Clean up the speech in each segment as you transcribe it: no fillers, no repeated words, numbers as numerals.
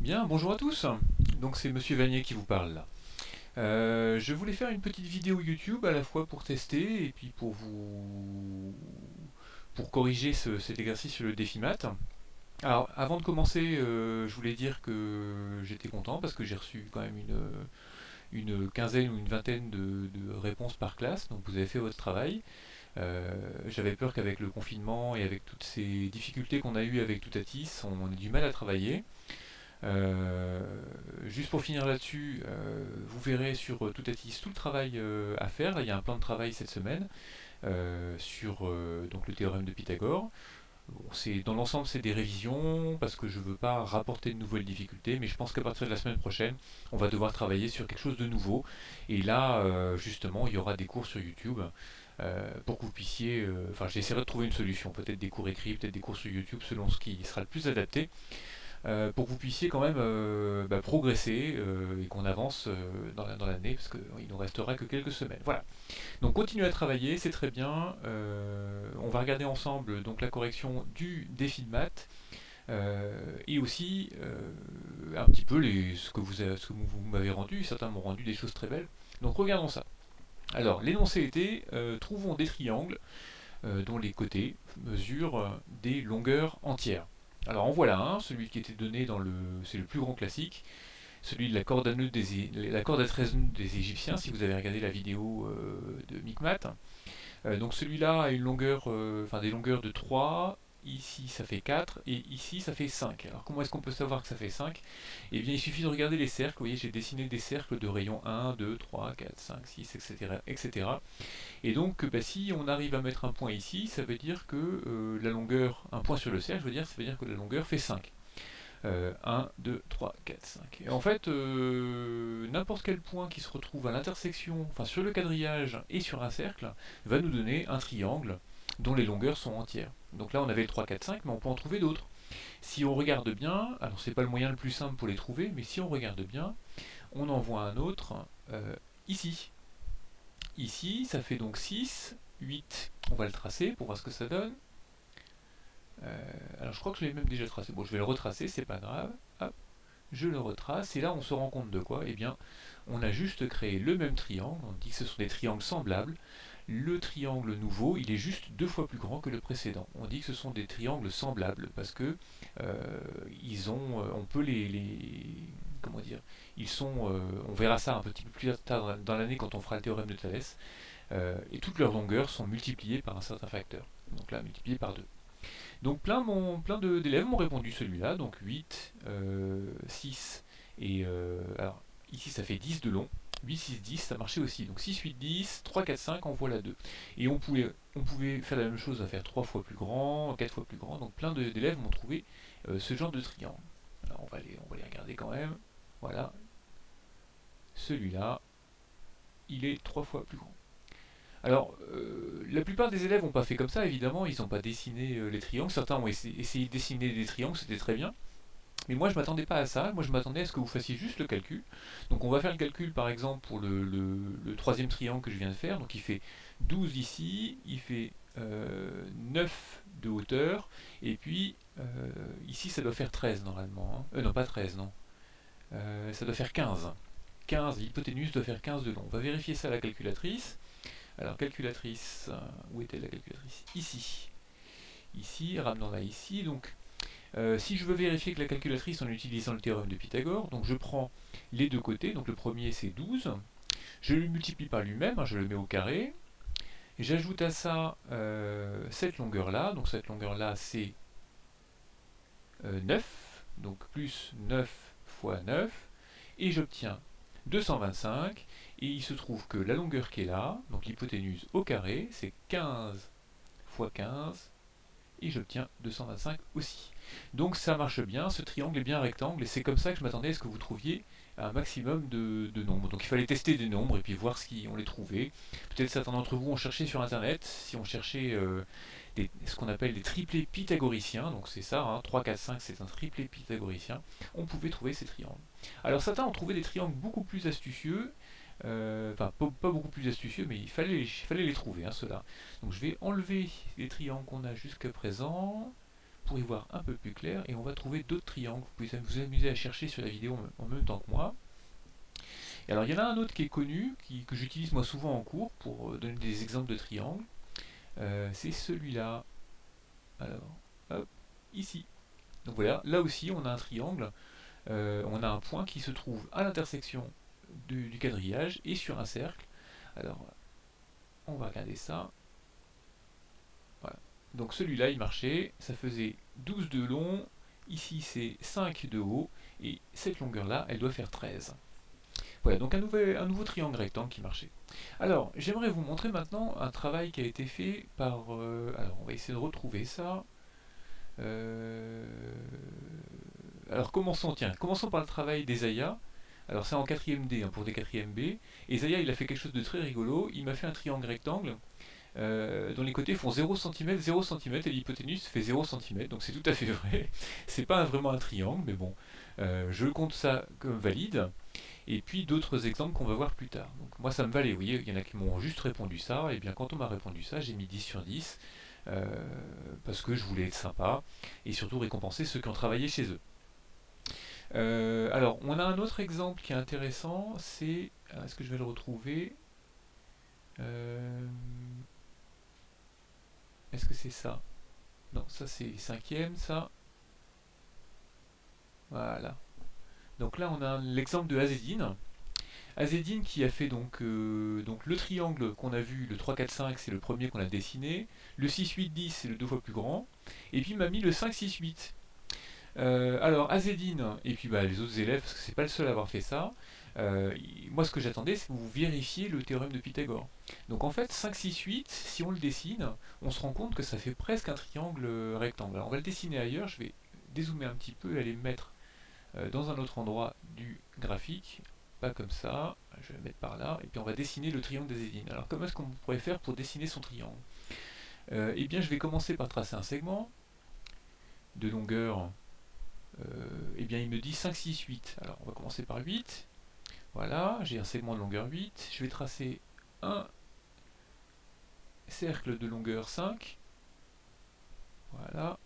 Bien, bonjour à tous. Donc c'est Monsieur Vanier qui vous parle là. Je voulais faire une petite vidéo YouTube à la fois pour tester et puis pour corriger cet exercice sur le défi maths. Alors avant de commencer, je voulais dire que j'étais content parce que j'ai reçu quand même une quinzaine ou une vingtaine de réponses par classe, donc vous avez fait votre travail. J'avais peur qu'avec le confinement et avec toutes ces difficultés qu'on a eues avec Toutatis, on ait du mal à travailler. Euh, Juste pour finir là-dessus, vous verrez sur Toutatis tout le travail à faire. Là, il y a un plan de travail cette semaine sur donc le théorème de Pythagore. Bon, dans l'ensemble, c'est des révisions parce que je ne veux pas rapporter de nouvelles difficultés, mais je pense qu'à partir de la semaine prochaine, on va devoir travailler sur quelque chose de nouveau. Et là, justement, il y aura des cours sur YouTube pour que vous puissiez. Enfin, j'essaierai de trouver une solution, peut-être des cours écrits, peut-être des cours sur YouTube, selon ce qui sera le plus adapté pour que vous puissiez quand même progresser et qu'on avance dans l'année, parce qu'il ne nous restera que quelques semaines. Voilà. Donc continuez à travailler, c'est très bien. On va regarder ensemble donc la correction du défi de maths. Et aussi un petit peu ce que vous m'avez rendu, certains m'ont rendu des choses très belles. Donc regardons ça. Alors l'énoncé était trouvons des triangles dont les côtés mesurent des longueurs entières. Alors en voilà un, celui qui était donné c'est le plus grand classique, celui de la corde à 13 nœuds des Égyptiens, si vous avez regardé la vidéo de Micmac. Donc celui-là a une longueur, des longueurs de 3, ici ça fait 4, et ici ça fait 5. Alors comment est-ce qu'on peut savoir que ça fait 5? Eh bien il suffit de regarder les cercles, vous voyez j'ai dessiné des cercles de rayon 1, 2, 3, 4, 5, 6, etc. etc. Et donc, bah, si on arrive à mettre un point ici, ça veut dire que la longueur, un point sur le cercle, ça veut dire que la longueur fait 5. 1, 2, 3, 4, 5. Et en fait, n'importe quel point qui se retrouve à l'intersection, enfin sur le quadrillage et sur un cercle, va nous donner un triangle dont les longueurs sont entières. Donc là, on avait le 3, 4, 5, mais on peut en trouver d'autres. Si on regarde bien, alors c'est pas le moyen le plus simple pour les trouver, mais si on regarde bien, on en voit un autre ici. Ici, ça fait donc 6, 8. On va le tracer pour voir ce que ça donne. Alors je crois que je l'ai même déjà tracé. Bon, je vais le retracer, c'est pas grave. Hop, je le retrace. Et là, on se rend compte de quoi? Eh bien, on a juste créé le même triangle. On dit que ce sont des triangles semblables. Le triangle nouveau, il est juste 2 fois plus grand que le précédent. On dit que ce sont des triangles semblables parce que on peut comment dire, on verra ça un petit peu plus tard dans l'année quand on fera le théorème de Thalès. Et toutes leurs longueurs sont multipliées par un certain facteur. Donc là, multiplié par 2. Donc d'élèves m'ont répondu celui-là, donc 8, 6, et alors ici ça fait 10 de long, 8, 6, 10, ça marchait aussi. Donc 6, 8, 10, 3, 4, 5, en voilà 2. Et on pouvait faire la même chose à faire 3 fois plus grand, 4 fois plus grand, donc d'élèves m'ont trouvé ce genre de triangle. Alors on va les regarder quand même. Voilà, celui-là, il est 3 fois plus grand. Alors, la plupart des élèves n'ont pas fait comme ça, évidemment, ils n'ont pas dessiné les triangles. Certains ont essayé de dessiner des triangles, c'était très bien. Mais moi, je ne m'attendais pas à ça. Moi, je m'attendais à ce que vous fassiez juste le calcul. Donc, on va faire le calcul, par exemple, pour le troisième triangle que je viens de faire. Donc, il fait 12 ici, il fait 9 de hauteur, et puis ici, ça doit faire 13 normalement. Hein. Non, pas 13, non. Ça doit faire 15. 15, l'hypoténuse doit faire 15 de long. On va vérifier ça à la calculatrice. Alors, calculatrice, où était la calculatrice? Ici. Ici, ramenons-la ici. Donc, si je veux vérifier que la calculatrice en utilisant le théorème de Pythagore, donc je prends les deux côtés. Donc, le premier, c'est 12. Je le multiplie par lui-même, hein, je le mets au carré. J'ajoute à ça cette longueur-là. Donc, cette longueur-là, c'est 9. Donc, plus 9 fois 9. Et j'obtiens 225. Et il se trouve que la longueur qui est là, donc l'hypoténuse au carré, c'est 15 fois 15, et j'obtiens 225 aussi. Donc ça marche bien, ce triangle est bien rectangle, et c'est comme ça que je m'attendais à ce que vous trouviez un maximum de nombres. Donc il fallait tester des nombres et puis voir si on les trouvait. Peut-être certains d'entre vous ont cherché sur internet, si on cherchait ce qu'on appelle des triplés pythagoriciens, donc c'est ça, hein, 3, 4, 5 c'est un triplé pythagoricien, on pouvait trouver ces triangles. Alors certains ont trouvé des triangles beaucoup plus astucieux, enfin pas beaucoup plus astucieux, mais il fallait les trouver, hein, ceux-là. Donc je vais enlever les triangles qu'on a jusqu'à présent. pour y voir un peu plus clair, et on va trouver d'autres triangles. Vous pouvez vous amuser à chercher sur la vidéo en même temps que moi. Et alors il y en a un autre qui est connu, que j'utilise moi souvent en cours pour donner des exemples de triangles. C'est celui-là. Alors, hop, ici. Donc voilà, là aussi on a un triangle, on a un point qui se trouve à l'intersection du quadrillage et sur un cercle. Alors, on va regarder ça. Voilà. Donc celui-là il marchait, ça faisait 12 de long, ici c'est 5 de haut, et cette longueur-là, elle doit faire 13. Voilà, donc un nouveau triangle rectangle qui marchait. Alors, j'aimerais vous montrer maintenant un travail qui a été fait par... alors, on va essayer de retrouver ça. Alors, commençons par le travail d'Esaïa. Alors, c'est en 4ème D, hein, pour des 4ème B. Esaïa, il a fait quelque chose de très rigolo. Il m'a fait un triangle rectangle dont les côtés font 0 cm, 0 cm, et l'hypoténuse fait 0 cm, donc c'est tout à fait vrai. C'est pas vraiment un triangle, mais bon, je compte ça comme valide. Et puis d'autres exemples qu'on va voir plus tard. Donc moi ça me valait, vous voyez, il y en a qui m'ont juste répondu ça, et bien quand on m'a répondu ça, j'ai mis 10 sur 10, parce que je voulais être sympa, et surtout récompenser ceux qui ont travaillé chez eux. Alors, on a un autre exemple qui est intéressant, c'est... Est-ce que je vais le retrouver? Est-ce que c'est ça? Non, ça c'est 5ème, ça. Voilà. Donc là on a l'exemple de Azedine. Azedine qui a fait donc le triangle qu'on a vu, le 3, 4, 5, c'est le premier qu'on a dessiné. Le 6, 8, 10, c'est le deux fois plus grand. Et puis il m'a mis le 5, 6, 8. Alors Azedine, et puis les autres élèves, parce que c'est pas le seul à avoir fait ça, moi ce que j'attendais c'est que vous vérifiez le théorème de Pythagore. Donc en fait 5, 6, 8, si on le dessine, on se rend compte que ça fait presque un triangle rectangle. Alors on va le dessiner ailleurs, je vais dézoomer un petit peu et aller le mettre dans un autre endroit du graphique, pas comme ça, je vais le mettre par là, et puis on va dessiner le triangle d'Azedine. Alors comment est-ce qu'on pourrait faire pour dessiner son triangle? Eh bien je vais commencer par tracer un segment de longueur, eh bien il me dit 5, 6, 8. Alors on va commencer par 8, voilà, j'ai un segment de longueur 8, je vais tracer un cercle de longueur 5, voilà,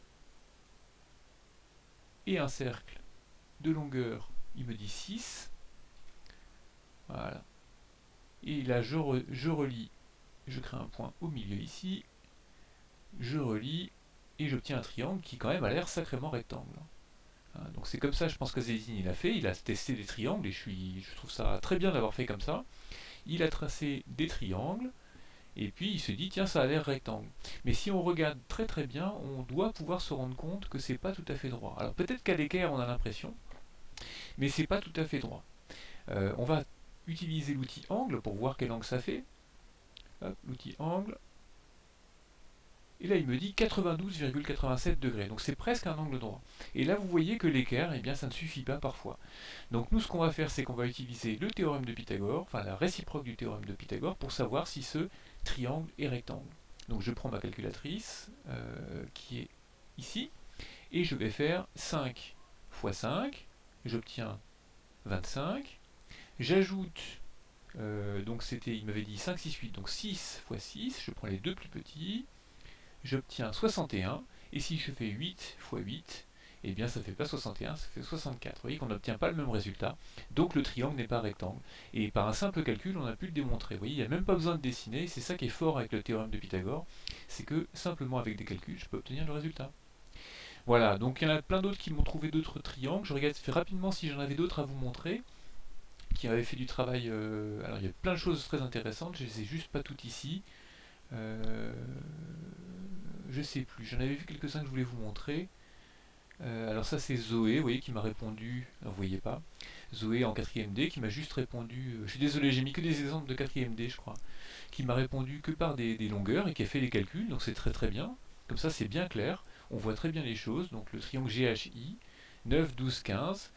et un cercle de longueur, il me dit 6, voilà. Et là je relie, je crée un point au milieu ici, je relie, et j'obtiens un triangle qui quand même a l'air sacrément rectangle. Hein, donc c'est comme ça, je pense qu'Azedine il a fait, il a testé des triangles, et je trouve ça très bien d'avoir fait comme ça. Il a tracé des triangles, et puis il se dit, tiens, ça a l'air rectangle. Mais si on regarde très très bien, on doit pouvoir se rendre compte que c'est pas tout à fait droit. Alors peut-être qu'à l'équerre on a l'impression, mais c'est pas tout à fait droit. On va utiliser l'outil angle pour voir quel angle ça fait. L'outil angle. Et là il me dit 92,87 degrés, donc c'est presque un angle droit. Et là vous voyez que l'équerre, eh bien ça ne suffit pas parfois. Donc nous ce qu'on va faire, c'est qu'on va utiliser le théorème de Pythagore, enfin la réciproque du théorème de Pythagore, pour savoir si ce triangle est rectangle. Donc je prends ma calculatrice, qui est ici, et je vais faire 5 fois 5, j'obtiens 25, j'ajoute, donc c'était, il m'avait dit 5, 6, 8, donc 6 fois 6, je prends les deux plus petits, j'obtiens 61, et si je fais 8 fois 8, eh bien ça ne fait pas 61, ça fait 64. Vous voyez qu'on n'obtient pas le même résultat, donc le triangle n'est pas rectangle. Et par un simple calcul, on a pu le démontrer. Vous voyez, il n'y a même pas besoin de dessiner, c'est ça qui est fort avec le théorème de Pythagore, c'est que simplement avec des calculs, je peux obtenir le résultat. Voilà, donc il y en a plein d'autres qui m'ont trouvé d'autres triangles. Je regarde rapidement si j'en avais d'autres à vous montrer, qui avaient fait du travail. Alors il y a plein de choses très intéressantes, je ne les ai juste pas toutes ici. Je sais plus, j'en avais vu quelques-uns que je voulais vous montrer. Alors ça c'est Zoé, vous voyez, qui m'a répondu, vous voyez pas, Zoé en 4ème D, qui m'a juste répondu, je suis désolé, j'ai mis que des exemples de 4ème D je crois, qui m'a répondu que par des longueurs et qui a fait les calculs, donc c'est très très bien, comme ça c'est bien clair, on voit très bien les choses, donc le triangle GHI, 9, 12, 15,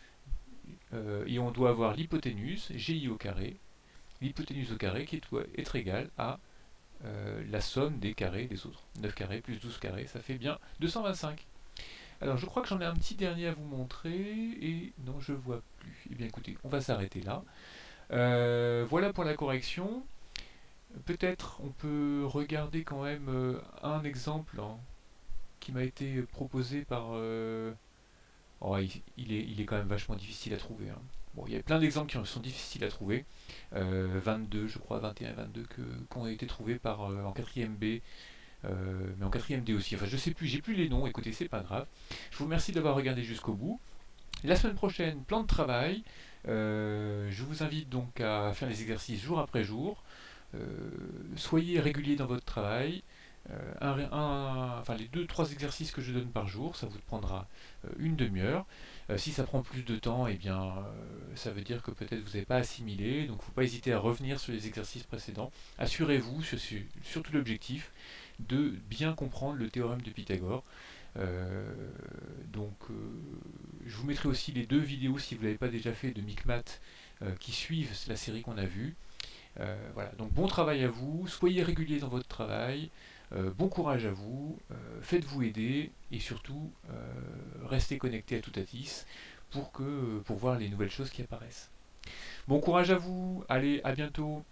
et on doit avoir l'hypoténuse, GI au carré, l'hypoténuse au carré qui doit être égale à la somme des carrés des autres, 9 carrés plus 12 carrés, ça fait bien 225. Alors je crois que j'en ai un petit dernier à vous montrer, et non je vois plus. Eh bien écoutez, on va s'arrêter là. Voilà pour la correction. Peut-être on peut regarder quand même un exemple, hein, qui m'a été proposé par... oh, il est quand même vachement difficile à trouver, hein. Bon, il y a plein d'exemples qui sont difficiles à trouver. 22, je crois, 21 et 22 qui ont été trouvés en quatrième B, mais en quatrième D aussi. Enfin, je sais plus, j'ai plus les noms, écoutez, c'est pas grave. Je vous remercie d'avoir regardé jusqu'au bout. La semaine prochaine, plan de travail. Je vous invite donc à faire les exercices jour après jour. Soyez régulier dans votre travail. Enfin, les deux trois exercices que je donne par jour, ça vous prendra une demi-heure. Si ça prend plus de temps, eh bien, ça veut dire que peut-être vous n'avez pas assimilé, donc il ne faut pas hésiter à revenir sur les exercices précédents. Assurez-vous, surtout l'objectif, de bien comprendre le théorème de Pythagore. Euh, je vous mettrai aussi les deux vidéos, si vous ne l'avez pas déjà fait, de Micmat qui suivent la série qu'on a vue. Voilà, donc bon travail à vous, soyez réguliers dans votre travail, bon courage à vous, faites-vous aider et surtout restez connectés à Toutatis pour voir les nouvelles choses qui apparaissent. Bon courage à vous, allez, à bientôt.